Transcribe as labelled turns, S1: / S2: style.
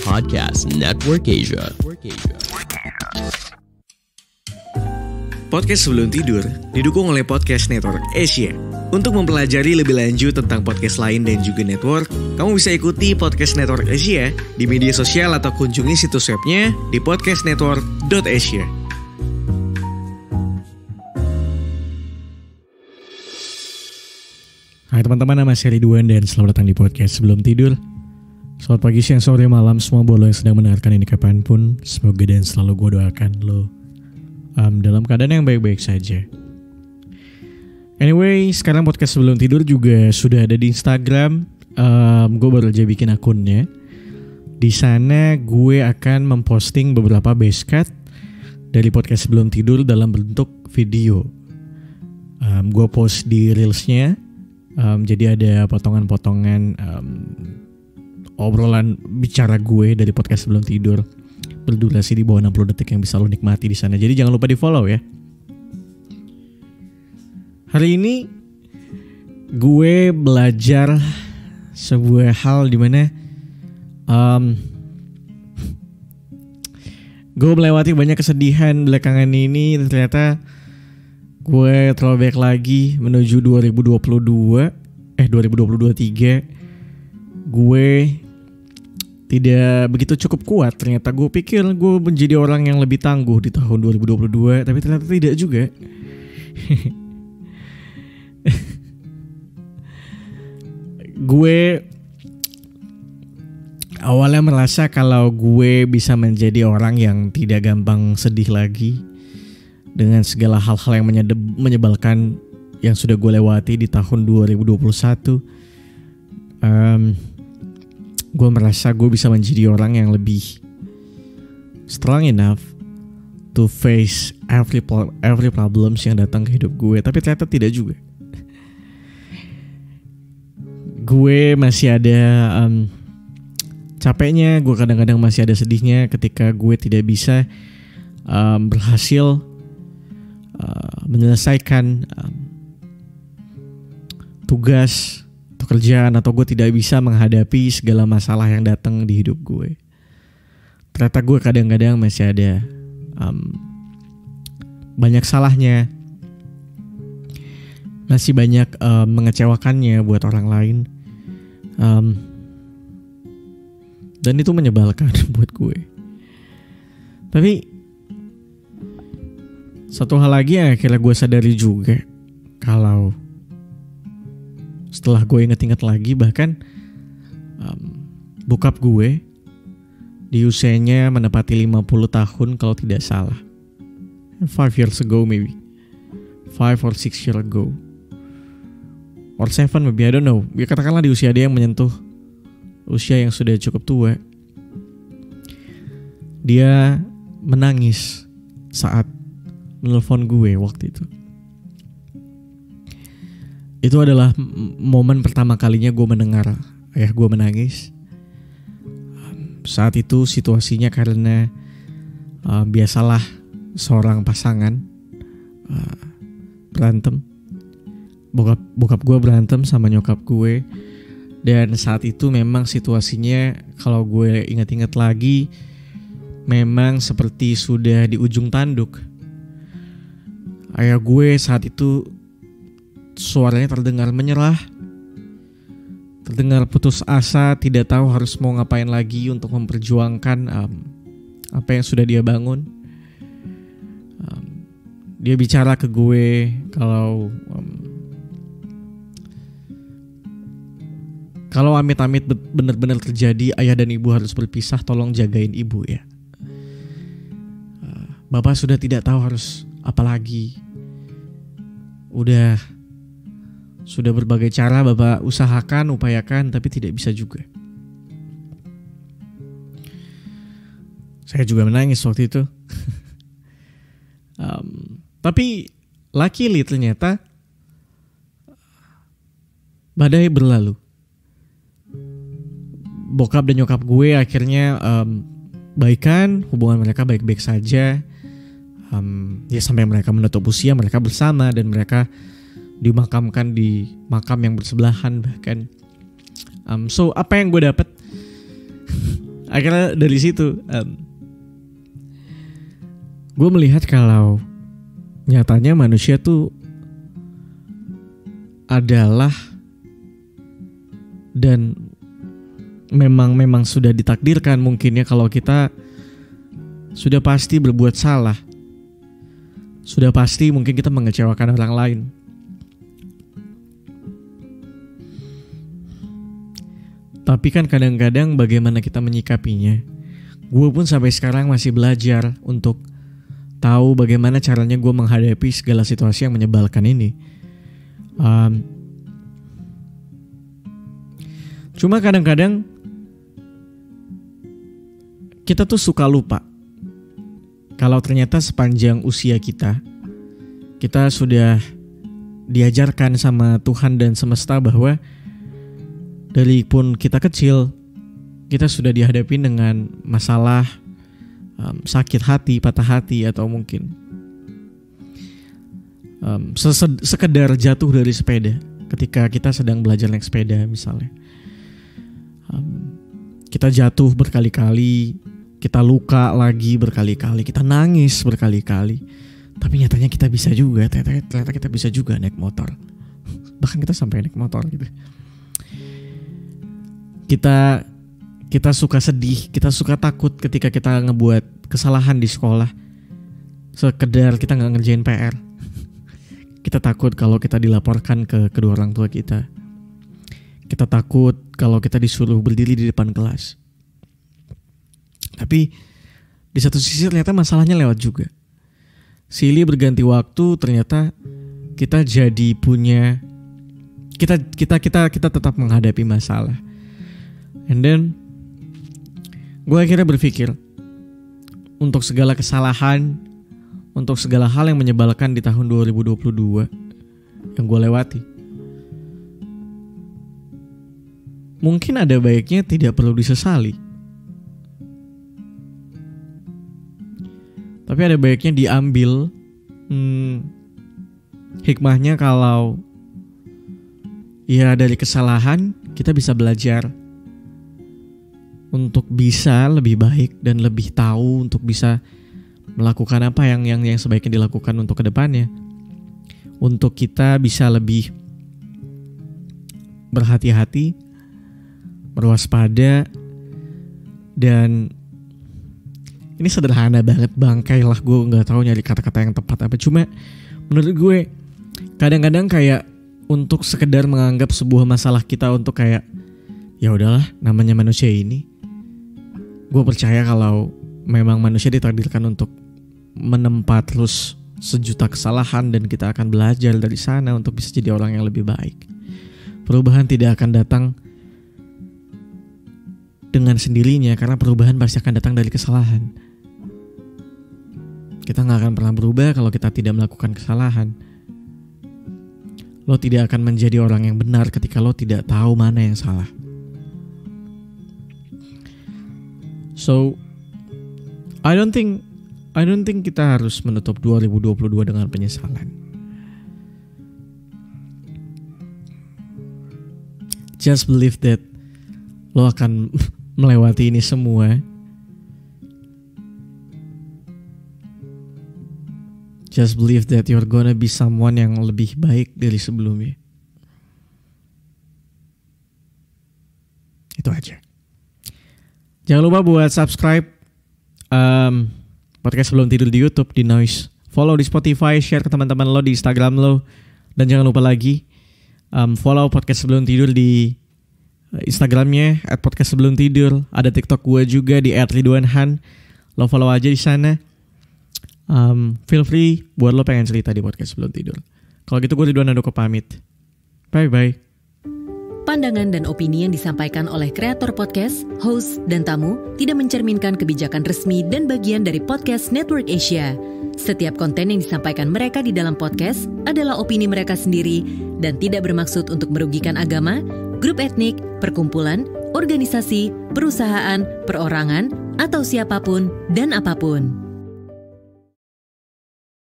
S1: Podcast Network Asia.
S2: Podcast Sebelum Tidur didukung oleh Podcast Network Asia. Untuk mempelajari lebih lanjut tentang podcast lain dan juga network, kamu bisa ikuti Podcast Network Asia di media sosial atau kunjungi situs webnya di podcastnetwork.asia.
S3: Hai teman-teman, nama saya Ridwan dan selamat datang di Podcast Sebelum Tidur. Selamat pagi, siang, sore, malam semua buat lo yang sedang mendengarkan ini kapanpun. Semoga dan selalu gue doakan lo dalam keadaan yang baik-baik saja. Anyway, sekarang Podcast Sebelum Tidur juga sudah ada di Instagram. Gue baru aja bikin akunnya. Di sana gue akan memposting beberapa base cut dari Podcast Sebelum Tidur dalam bentuk video. Gue post di reelsnya. Jadi ada potongan-potongan obrolan bicara gue dari podcast sebelum tidur berdurasi di bawah 60 detik yang bisa lo nikmati di sana. Jadi jangan lupa di follow ya. Hari ini gue belajar sebuah hal di mana gue melewati banyak kesedihan belakangan ini. Ternyata gue throwback lagi menuju 2023. Gue tidak begitu cukup kuat. Ternyata gue pikir gue menjadi orang yang lebih tangguh di tahun 2022, tapi ternyata tidak juga. Gue awalnya merasa kalau gue bisa menjadi orang yang tidak gampang sedih lagi dengan segala hal-hal yang menyebalkan yang sudah gue lewati di tahun 2021. Gue merasa gue bisa menjadi orang yang lebih strong enough to face every problems yang datang ke hidup gue. Tapi ternyata tidak juga. Gue masih ada capeknya, gue kadang-kadang masih ada sedihnya ketika gue tidak bisa berhasil menyelesaikan tugas atau kerjaan, atau gue tidak bisa menghadapi segala masalah yang datang di hidup gue. Ternyata gue kadang-kadang masih ada banyak salahnya, masih banyak mengecewakannya buat orang lain, dan itu menyebalkan buat gue. Tapi satu hal lagi yang akhirnya gue sadari juga, kalau setelah gue inget-inget lagi, bahkan bokap gue di usianya menepati 50 tahun kalau tidak salah. 5 years ago maybe. 5 or 6 years ago. Or 7 maybe, I don't know. Ya katakanlah di usia dia yang menyentuh usia yang sudah cukup tua. Dia menangis saat menelpon gue waktu itu. Itu adalah momen pertama kalinya gue mendengar ayah gue menangis. Saat itu situasinya karena biasalah seorang pasangan berantem. Bokap gue berantem sama nyokap gue. Dan saat itu memang situasinya, kalau gue ingat-ingat lagi, memang seperti sudah di ujung tanduk. Ayah gue saat itu suaranya terdengar menyerah, terdengar putus asa, tidak tahu harus mau ngapain lagi untuk memperjuangkan apa yang sudah dia bangun. Dia bicara ke gue kalau amit-amit benar-benar terjadi ayah dan ibu harus berpisah, tolong jagain ibu ya. Bapak sudah tidak tahu harus apa lagi. Sudah berbagai cara Bapak usahakan, upayakan, tapi tidak bisa juga. Saya juga menangis waktu itu. Tapi luckily ternyata badai berlalu. Bokap dan nyokap gue akhirnya baikan, hubungan mereka baik-baik saja. Ya sampai mereka menutup usia, mereka bersama dan mereka dimakamkan di makam yang bersebelahan bahkan. So apa yang gue dapet akhirnya dari situ, gue melihat kalau nyatanya manusia tuh adalah dan memang sudah ditakdirkan mungkin ya, kalau kita sudah pasti berbuat salah, sudah pasti mungkin kita mengecewakan orang lain. Tapi kan kadang-kadang bagaimana kita menyikapinya. Gue pun sampai sekarang masih belajar untuk tahu bagaimana caranya gue menghadapi segala situasi yang menyebalkan ini. Cuma kadang-kadang kita tuh suka lupa kalau ternyata sepanjang usia kita sudah diajarkan sama Tuhan dan semesta bahwa dari pun kita kecil, kita sudah dihadapi dengan masalah, sakit hati, patah hati, atau mungkin sekedar jatuh dari sepeda ketika kita sedang belajar naik sepeda misalnya. Kita jatuh berkali-kali, kita luka lagi berkali-kali, kita nangis berkali-kali. Tapi nyatanya kita bisa juga, ternyata kita bisa juga naik motor. Bahkan kita sampai naik motor gitu. Kita suka sedih, kita suka takut ketika kita ngebuat kesalahan di sekolah. Sekedar kita gak ngerjain PR. Kita takut kalau kita dilaporkan ke kedua orang tua kita. Kita takut kalau kita disuruh berdiri di depan kelas. Tapi di satu sisi ternyata masalahnya lewat juga. Silih berganti waktu, ternyata kita jadi punya, kita tetap menghadapi masalah. And then gue akhirnya berpikir, untuk segala kesalahan, untuk segala hal yang menyebalkan di tahun 2022 yang gue lewati, mungkin ada baiknya tidak perlu disesali. Tapi ada baiknya diambil hikmahnya, kalau ya dari kesalahan kita bisa belajar untuk bisa lebih baik dan lebih tahu untuk bisa melakukan apa yang sebaiknya dilakukan untuk kedepannya. Untuk kita bisa lebih berhati-hati, berwaspada, dan ini sederhana banget, bangkai lah, gue nggak tahu nyari kata-kata yang tepat apa. Cuma menurut gue kadang-kadang kayak untuk sekedar menganggap sebuah masalah kita untuk kayak ya udahlah, namanya manusia ini. Gue percaya kalau memang manusia ditakdirkan untuk menempa terus sejuta kesalahan, dan kita akan belajar dari sana untuk bisa jadi orang yang lebih baik. Perubahan tidak akan datang dengan sendirinya, karena perubahan pasti akan datang dari kesalahan. Kita gak akan pernah berubah kalau kita tidak melakukan kesalahan. Lo tidak akan menjadi orang yang benar ketika lo tidak tahu mana yang salah. So, I don't think kita harus menutup 2022 dengan penyesalan. Just believe that lo akan melewati ini semua. Just believe that you're gonna be someone yang lebih baik dari sebelumnya. Itu aja. Jangan lupa buat subscribe podcast Sebelum Tidur di YouTube, di Noise. Follow di Spotify, share ke teman-teman lo di Instagram lo. Dan jangan lupa lagi follow podcast Sebelum Tidur di Instagramnya @podcastsebelumtidur. Ada TikTok gue juga di @ridwanhan. Lo follow aja di sana. Feel free buat lo pengen cerita di podcast Sebelum Tidur. Kalau gitu gue Ridwan Handoko pamit. Bye bye.
S4: Pandangan dan opini yang disampaikan oleh kreator podcast, host, dan tamu tidak mencerminkan kebijakan resmi dan bagian dari Podcast Network Asia. Setiap konten yang disampaikan mereka di dalam podcast adalah opini mereka sendiri dan tidak bermaksud untuk merugikan agama, grup etnik, perkumpulan, organisasi, perusahaan, perorangan, atau siapapun dan apapun.